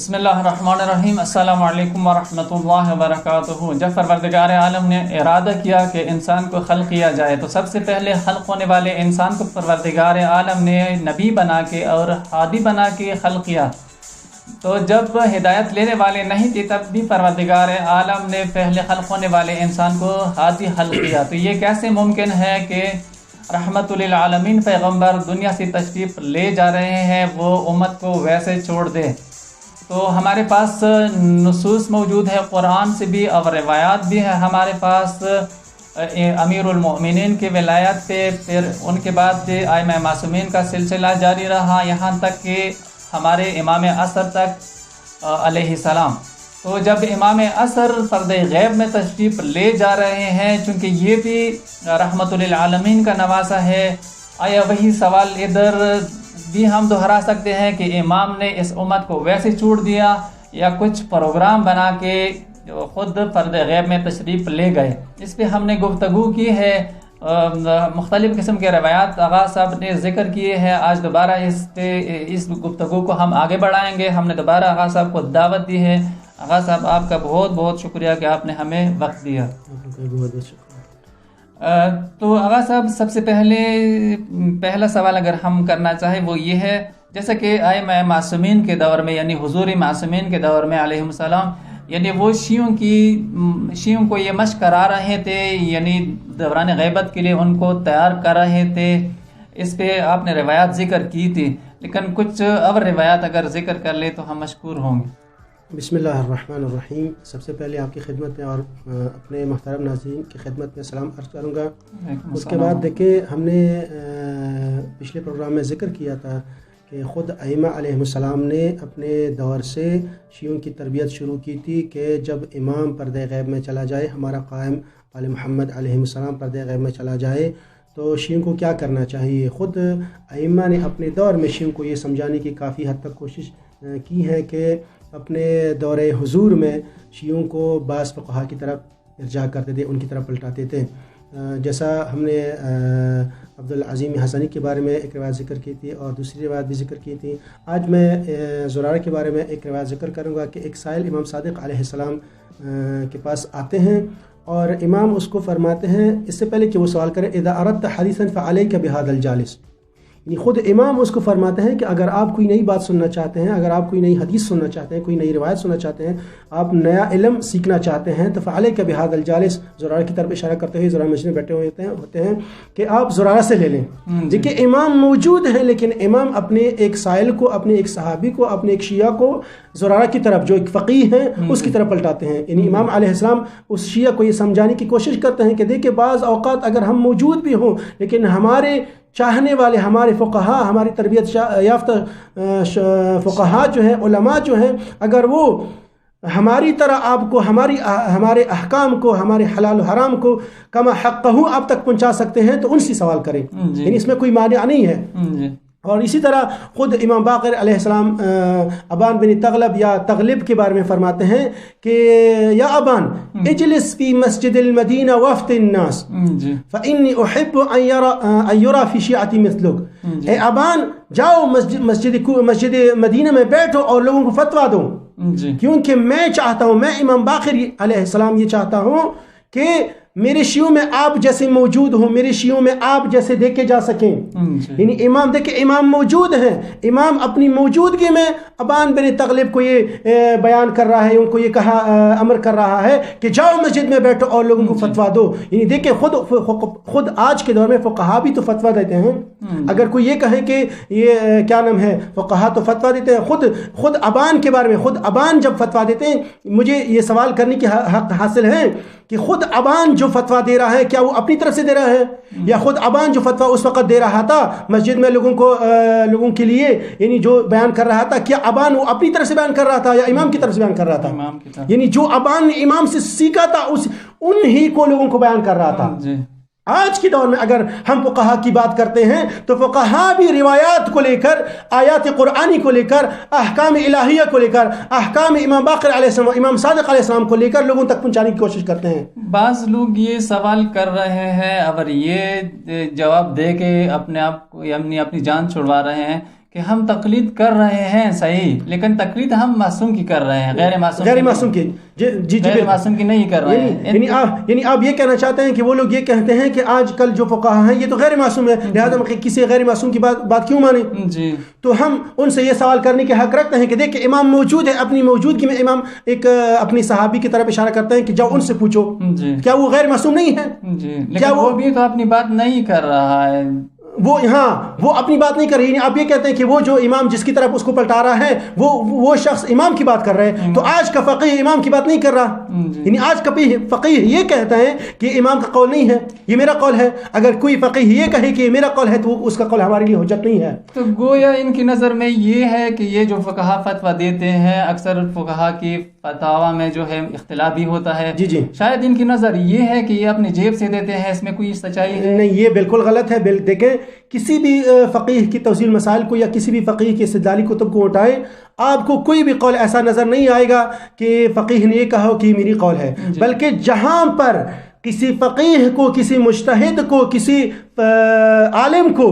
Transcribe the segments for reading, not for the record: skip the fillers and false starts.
بسم اللہ الرحمن الرحیم۔ السلام علیکم ورحمۃ اللہ وبرکاتہ۔ جب پروردگار عالم نے ارادہ کیا کہ انسان کو خلق کیا جائے تو سب سے پہلے خلق ہونے والے انسان کو پروردگار عالم نے نبی بنا کے اور ہادی بنا کے خلق کیا۔ تو جب ہدایت لینے والے نہیں تھے تب بھی پروردگار عالم نے پہلے خلق ہونے والے انسان کو ہادی خلق کیا۔ تو یہ کیسے ممکن ہے کہ رحمت للعالمین پیغمبر دنیا سے تشریف لے جا رہے ہیں وہ امت کو ویسے چھوڑ دے؟ تو ہمارے پاس نصوص موجود ہے قرآن سے بھی اور روایات بھی ہے ہمارے پاس۔ امیر المؤمنین کے ولایت پہ پھر ان کے بعد ائمہ معصومین کا سلسلہ جاری رہا یہاں تک کہ ہمارے امام عصر تک علیہ السلام۔ تو جب امام عصر پردہ غیب میں تشریف لے جا رہے ہیں چونکہ یہ بھی رحمت للعالمین کا نواسہ ہے، آیا وہی سوال ادھر بھی ہم دہرا سکتے ہیں کہ امام نے اس امت کو ویسے چھوڑ دیا یا کچھ پروگرام بنا کے خود پردہ غیب میں تشریف لے گئے؟ اس پہ ہم نے گفتگو کی ہے، مختلف قسم کے روایات آغا صاحب نے ذکر کیے ہیں۔ آج دوبارہ اس گفتگو کو ہم آگے بڑھائیں گے۔ ہم نے دوبارہ آغا صاحب کو دعوت دی ہے۔ آغا صاحب آپ کا بہت بہت شکریہ کہ آپ نے ہمیں وقت دیا۔ بہت بہت شکریہ۔ تو آغا صاحب سب سے پہلا سوال اگر ہم کرنا چاہیں وہ یہ ہے، جیسا کہ ائمہ معصومین کے دور میں یعنی حضور معصومین کے دور میں علیہ السلام یعنی وہ شیعوں کو یہ مشق کرا رہے تھے، یعنی دوران غیبت کے لیے ان کو تیار کر رہے تھے۔ اس پہ آپ نے روایات ذکر کی تھی، لیکن کچھ اور روایات اگر ذکر کر لے تو ہم مشکور ہوں گے۔ بسم اللہ الرحمن الرحیم۔ سب سے پہلے آپ کی خدمت میں اور اپنے محترم ناظرین کی خدمت میں سلام عرض کروں گا۔ اس کے بعد دیکھیں ہم نے پچھلے پروگرام میں ذکر کیا تھا کہ خود ائمہ علیہ السلام نے اپنے دور سے شیعوں کی تربیت شروع کی تھی کہ جب امام پردہ غیب میں چلا جائے، ہمارا قائم آل محمد علیہ السلام پردہ غیب میں چلا جائے تو شیعوں کو کیا کرنا چاہیے۔ خود ائمہ نے اپنے دور میں شیعوں کو یہ سمجھانے کی کافی حد تک کوشش کی ہے کہ اپنے دور حضور میں شیعوں کو بعض فقہا کی طرف ارجاع کرتے تھے، ان کی طرف پلٹاتے تھے۔ جیسا ہم نے عبدالعظیم حسنی کے بارے میں ایک روایت ذکر کی تھی اور دوسری روایت بھی ذکر کی تھی۔ آج میں زرارہ کے بارے میں ایک روایت ذکر کروں گا کہ ایک سائل امام صادق علیہ السلام کے پاس آتے ہیں اور امام اس کو فرماتے ہیں، اس سے پہلے کہ وہ سوال کرے، اذا اردت حدیثا فعلیک بہذا الجالس، یعنی خود امام اس کو فرماتے ہیں کہ اگر آپ کوئی نئی بات سننا چاہتے ہیں، اگر آپ کوئی نئی حدیث سننا چاہتے ہیں، کوئی نئی روایت سننا چاہتے ہیں، آپ نیا علم سیکھنا چاہتے ہیں تو فعلیک بہذا الجالس، زرارہ کی طرف اشارہ کرتے ہوئے زرارہ مسجد میں بیٹھے ہوتے ہیں کہ آپ زرارہ سے لے لیں۔ دیکھیں امام موجود ہیں لیکن امام اپنے ایک سائل کو، اپنے ایک صحابی کو، اپنے ایک شیعہ کو زرارہ کی طرف جو ایک فقیہ ہیں اس کی طرف پلٹاتے ہیں۔ یعنی امام علیہ السلام اس شیعہ کو یہ سمجھانے کی کوشش کرتے ہیں کہ دیکھیں بعض اوقات اگر ہم موجود بھی ہوں لیکن ہمارے چاہنے والے، ہمارے فقہا، ہماری تربیت یافتہ فقہا جو ہیں، علماء جو ہیں، اگر وہ ہماری طرح آپ کو ہمارے احکام کو، ہمارے حلال و حرام کو کما حقہ آپ تک پہنچا سکتے ہیں تو ان سے سوال کریں، یعنی اس میں کوئی مانع نہیں ہے۔ اور اسی طرح خود امام باقر علیہ السلام ابان بن تغلب یا تغلب کے بارے میں فرماتے ہیں کہ یا ابان اجلس فی مسجد المدینہ وافت الناس فانی احب ان یرا فی شیعتی مثلک، اے ابان جاؤ مسجد مدینہ میں بیٹھو اور لوگوں کو فتویٰ دو، کیونکہ میں چاہتا ہوں، میں امام باقر علیہ السلام یہ چاہتا ہوں کہ میرے شیعوں میں آپ جیسے موجود ہوں، میرے شیعوں میں آپ جیسے دیکھے جا سکیں۔ یعنی امام دیکھیں امام موجود ہیں، امام اپنی موجودگی میں ابان بن تغلب کو یہ بیان کر رہا ہے، ان کو یہ کہا امر کر رہا ہے کہ جاؤ مسجد میں بیٹھو اور لوگوں کو فتویٰ دو۔ یعنی دیکھیں خود آج کے دور میں فقہا بھی تو فتویٰ دیتے ہیں۔ اگر کوئی یہ کہے کہ یہ کیا نام ہے فقہا تو فتویٰ دیتے ہیں، خود ابان کے بارے میں خود ابان جب فتویٰ دیتے ہیں، مجھے یہ سوال کرنے کی حق حاصل ہے کہ خود ابان جو فتویٰ دے رہا ہے کیا وہ اپنی طرف سے دے رہا ہے یا خود ابان جو فتویٰ اس وقت دے رہا تھا مسجد میں لوگوں کے لیے یعنی جو بیان کر رہا تھا، کیا ابان وہ اپنی طرف سے بیان کر رہا تھا یا امام کی طرف سے بیان کر رہا تھا؟ یعنی جو ابان نے امام سے سیکھا تھا انہی کو لوگوں کو بیان کر رہا تھا۔ آج کے دور میں اگر ہم فقہا کی بات کرتے ہیں تو فقہا بھی روایات کو لے کر، آیات قرآنی کو لے کر، احکام الہیہ کو لے کر، احکام امام باقر علیہ السلام، امام صادق علیہ السلام کو لے کر لوگوں تک پہنچانے کی کوشش کرتے ہیں۔ بعض لوگ یہ سوال کر رہے ہیں اور یہ جواب دے کے اپنے آپ کو یعنی اپنی جان چھڑوا رہے ہیں کہ ہم تقلید کر رہے ہیں صحیح، لیکن تقلید ہم معصوم کی کر رہے ہیں، غیر معصوم کی غیر معصوم کی نہیں کر رہے ہیں. یعنی آپ یہ کہنا چاہتے ہیں کہ وہ لوگ یہ کہتے ہیں کہ آج کل جو فقہا ہیں یہ تو غیر معصوم ہے، لہذا ہم کسی غیر معصوم کی بات کیوں مانیں؟ جی تو ہم ان سے یہ سوال کرنے کے حق رکھتے ہیں کہ دیکھ امام موجود ہے، اپنی موجودگی میں امام ایک اپنی صحابی کی طرف اشارہ کرتے ہیں کہ جاؤ ان سے پوچھو کیا وہ غیر معصوم نہیں ہے؟ جی لیکن وہ بھی تو اپنی بات نہیں کر رہا ہے. وہ اپنی بات نہیں کر رہی. آپ یہ کہتے ہیں کہ وہ جو امام جس کی طرف اس کو پلٹا رہا ہے وہ شخص امام کی بات کر رہے ہیں، تو آج کا فقیہ امام کی بات نہیں کر رہا. یعنی آج کا فقیہ یہ کہتا ہے کہ امام کا قول نہیں ہے، یہ میرا قول ہے. اگر کوئی فقیہ یہ کہے کہ یہ میرا قول ہے تو اس کا قول ہمارے لیے حجت نہیں ہے. تو گویا ان کی نظر میں یہ ہے کہ یہ جو فقہا فتویٰ دیتے ہیں، اکثر فقہا کی فتاوی میں جو ہے اختلاف بھی ہوتا ہے. جی شاید ان کی نظر یہ ہے کہ یہ اپنی جیب سے دیتے ہیں، اس میں کوئی سچائی ہے نہیں. یہ بالکل غلط ہے. دیکھیں کسی بھی فقیہ کی توضیح المسائل کو یا کسی بھی فقیہ کی استدلالی کتب کو اٹھائیں، آپ کو کوئی بھی قول ایسا نظر نہیں آئے گا کہ فقیہ نے یہ کہا ہو کہ یہ میری قول ہے. بلکہ جہاں پر کسی فقیہ کو، کسی مجتہد کو، کسی عالم کو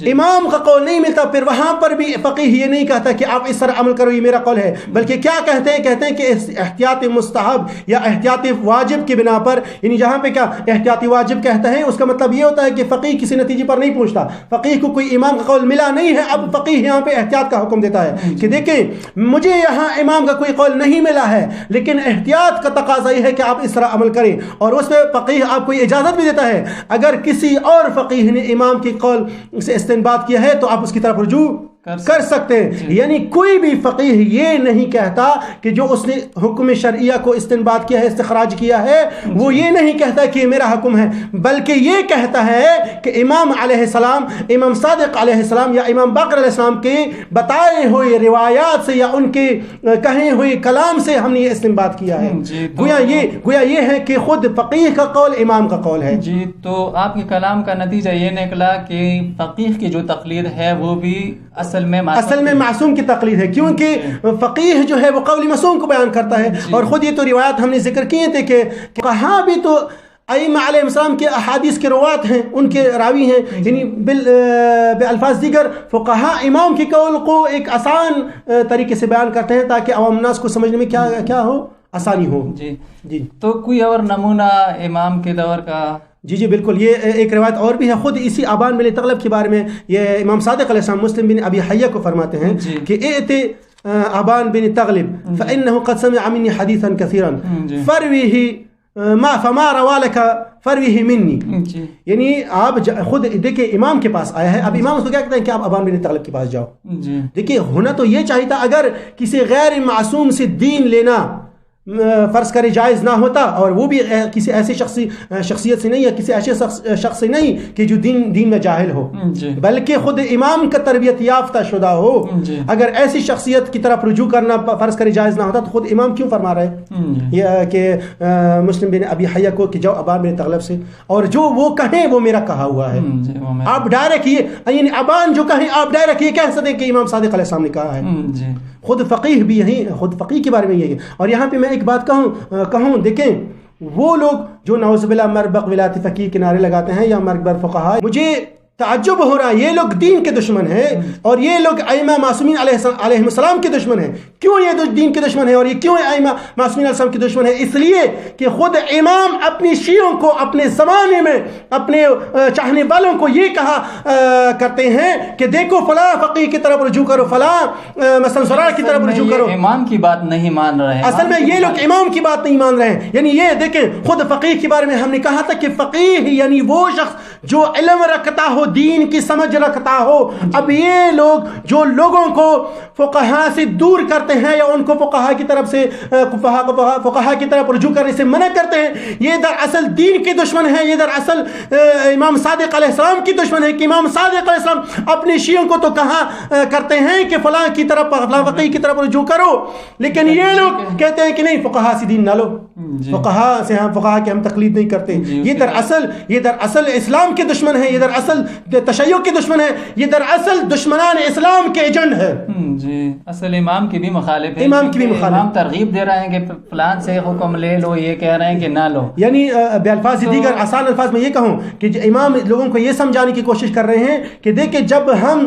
امام کا قول نہیں ملتا، پھر وہاں پر بھی فقیہ یہ نہیں کہتا کہ آپ اس طرح عمل کرو یہ میرا قول ہے، بلکہ کیا کہتے ہیں کہ احتیاط مستحب یا احتیاط واجب کی بنا پر، یعنی جہاں پہ کیا احتیاطی واجب کہتا ہے اس کا مطلب یہ ہوتا ہے کہ فقیہ کسی نتیجے پر نہیں پہنچتا، فقیہ کو کوئی امام کا قول ملا نہیں ہے، اب فقیہ یہاں پہ احتیاط کا حکم دیتا ہے کہ دیکھیں مجھے یہاں امام کا کوئی قول نہیں ملا ہے، لیکن احتیاط کا تقاضا یہ ہے کہ آپ اس طرح عمل کریں. اور اس پہ فقیہ آپ کو اجازت بھی دیتا ہے، اگر کسی اور فقیہ نے امام کی قول سے استنباط کیا ہے تو آپ اس کی طرف رجوع کر سکتے ہیں. یعنی کوئی بھی فقیہ یہ نہیں کہتا کہ جو اس نے حکم شرعیہ کو استنباط کیا ہے، استخراج کیا ہے، وہ یہ نہیں کہتا کہ یہ میرا حکم ہے، بلکہ یہ کہتا ہے کہ امام علیہ السلام، امام صادق علیہ السلام یا امام باقر علیہ السلام کے بتائے ہوئے روایات سے یا ان کے کہے ہوئے کلام سے ہم نے یہ استنباط کیا ہے. گویا یہ ہے کہ خود فقیہ کا قول امام کا قول ہے. جی تو آپ کے کلام کا نتیجہ یہ نکلا کہ فقیہ کی جو تقلید ہے وہ بھی اصل میں معصوم کی تقلید ہے، کیونکہ فقیہ جو ہے وہ قول معصوم کو بیان کرتا ہے. اور خود یہ تو روایات ہم نے ذکر کیے تھے کہ کہاں بھی تو ائمہ علیہ السلام کے احادیث کے روات ہیں، ان کے راوی ہیں، یعنی بالفاظ دیگر فقہا امام کی قول کو ایک آسان طریقے سے بیان کرتے ہیں تاکہ عوام الناس کو سمجھنے میں کیا ہو، آسانی ہو. جی تو کوئی اور نمونہ امام کے دور کا؟ جی بالکل. یہ ایک روایت اور بھی ہے خود اسی ابان بن تغلب کے بارے میں. یہ امام صادق علیہ السلام مسلم بن ابی حیہ کو فرماتے ہیں کہ ائت ابان بن تغلب فانه قد سمع مني حديثا كثيرا فرويه ما فما روى لك فرويه مني. یعنی آپ خود دیکھیں امام کے پاس آیا ہے، اب امام اس کو کیا کہتے ہیں کہ آپ ابان بن تغلب کے پاس جاؤ. دیکھیں ہونا تو یہ چاہیے تھا، اگر کسی غیر معصوم سے دین لینا فرض کرے جائز نہ ہوتا، اور وہ بھی کسی ایسے شخصیت سے نہیں یا کسی ایسے شخص سے نہیں کہ جو دین میں جاہل ہو، بلکہ خود امام کا تربیت یافتہ شدہ ہو. اگر ایسی شخصیت کی طرف رجوع کرنا فرض کرے جائز نہ ہوتا تو خود امام کیوں فرما رہے کہ مسلم بن ابی حیہ کو کہ جاؤ ابان بن تغلب سے، اور جو وہ کہیں وہ میرا کہا ہوا ہے. آپ ڈائریکٹ یعنی ابان جو کہیں آپ ڈائریکٹ یہ کہہ سکتے کہ امام صادق علیہ السلام نے کہا ہے. خود فقیہ بھی یہی، خود فقیہ کے بارے میں یہی ہے. اور یہاں پہ میں ایک بات کہوں دیکھیں وہ لوگ جو نعوذ باللہ مربق ولایت فقیہ کے نعرے لگاتے ہیں یا مربق فقہا، مجھے تعجب ہو رہا ہے، یہ لوگ دین کے دشمن ہیں اور یہ لوگ ائمہ معصومین علیہ السلام کے دشمن ہیں. کیوں یہ دین کے دشمن ہیں اور یہ کیوں ائمہ معصومین علیہ السلام کے دشمن ہیں؟ اس لیے کہ خود امام اپنی شیعوں کو اپنے زمانے میں اپنے چاہنے والوں کو یہ کہا کرتے ہیں کہ دیکھو فلاں فقیہ کی طرف رجوع کرو، فلاں مثلا سرار کی طرف رجوع کرو. امام کی بات نہیں مان رہے ہیں، اصل میں یہ لوگ امام کی بات نہیں مان رہے ہیں. یعنی یہ دیکھیں خود فقیہ کے بارے میں ہم نے کہا تھا کہ فقیہ یعنی وہ شخص جو علم رکھتا ہو، دین کی سمجھ رکھتا ہو. اب یہ لوگ جو لوگوں کو فقہا سے دور کرتے ہیں یا ان کو فقہا کی طرف سے فقہا کی طرف رجوع کرنے سے منع کرتے ہیں، یہ دراصل دین کے دشمن ہیں. یہ دراصل امام صادق علیہ السلام کی دشمن ہے کہ امام صادق علیہ السلام اپنے شیعوں کو تو کہا کرتے ہیں کہ فلاں کی طرف فلاں فقیہ کی طرف رجوع کرو، لیکن یہ لوگ کہتے ہیں کہ نہیں فقہا سے دین نہ لو، فقہا سے فقہا کی ہم تقلید نہیں کرتے. یہ دراصل اسلام کے دشمن ہیں، یہ دراصل تشیع کے دشمن ہے، یہ دراصل دشمنان اسلام کے ایجنٹ ہے. جی اصل امام کی بھی مخالف ہے، امام کی بھی مخالف. امام ترغیب دے رہے ہیں کہ فلان سے حکم لے لو، یہ کہہ رہے ہیں کہ نہ لو. یعنی بالفاظ دیگر آسان الفاظ میں یہ کہوں کہ امام لوگوں کو یہ سمجھانے کی کوشش کر رہے ہیں کہ دیکھیں جب ہم